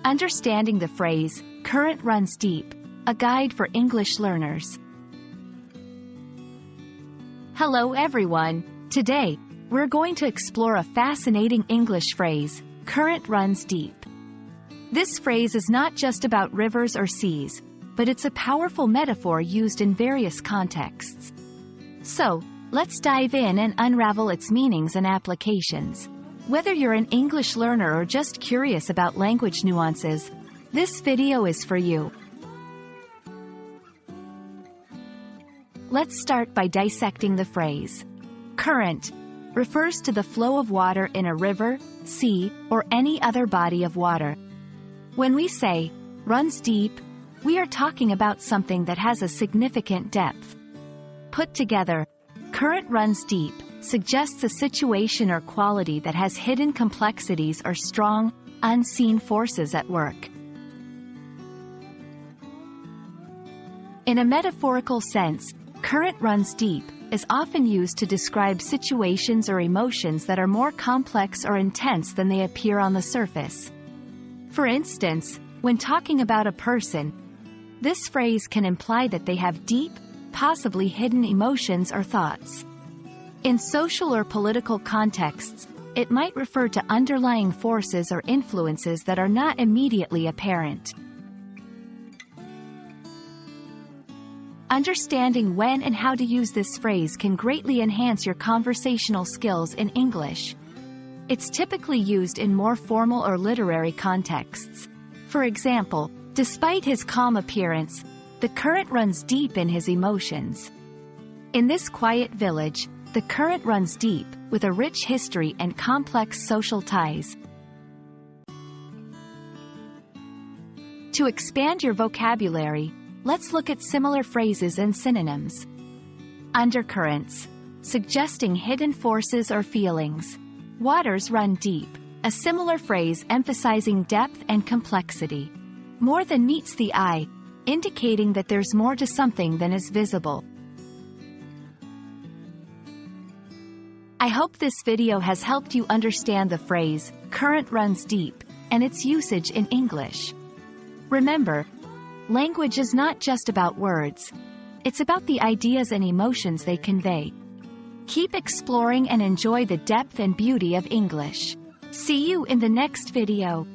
Understanding the phrase, current runs deep, a guide for English learners. Hello everyone. Today, we're going to explore a fascinating English phrase, current runs deep. This phrase is not just about rivers or seas, but it's a powerful metaphor used in various contexts. So, let's dive in and unravel its meanings and applications. Whether you're an English learner or just curious about language nuances, this video is for you. Let's start by dissecting the phrase. Current refers to the flow of water in a river, sea, or any other body of water. When we say, runs deep, we are talking about something that has a significant depth. Put together, current runs deep suggests a situation or quality that has hidden complexities or strong, unseen forces at work. In a metaphorical sense, current runs deep is often used to describe situations or emotions that are more complex or intense than they appear on the surface. For instance, when talking about a person, this phrase can imply that they have deep, possibly hidden emotions or thoughts. In social or political contexts, it might refer to underlying forces or influences that are not immediately apparent. Understanding when and how to use this phrase can greatly enhance your conversational skills in English. It's typically used in more formal or literary contexts. For example, despite his calm appearance, the current runs deep in his emotions. In this quiet village, the current runs deep, with a rich history and complex social ties. To expand your vocabulary, let's look at similar phrases and synonyms. Undercurrents, suggesting hidden forces or feelings. Waters run deep, a similar phrase emphasizing depth and complexity. More than meets the eye, indicating that there's more to something than is visible. I hope this video has helped you understand the phrase, current runs deep, and its usage in English. Remember, language is not just about words. It's about the ideas and emotions they convey. Keep exploring and enjoy the depth and beauty of English. See you in the next video.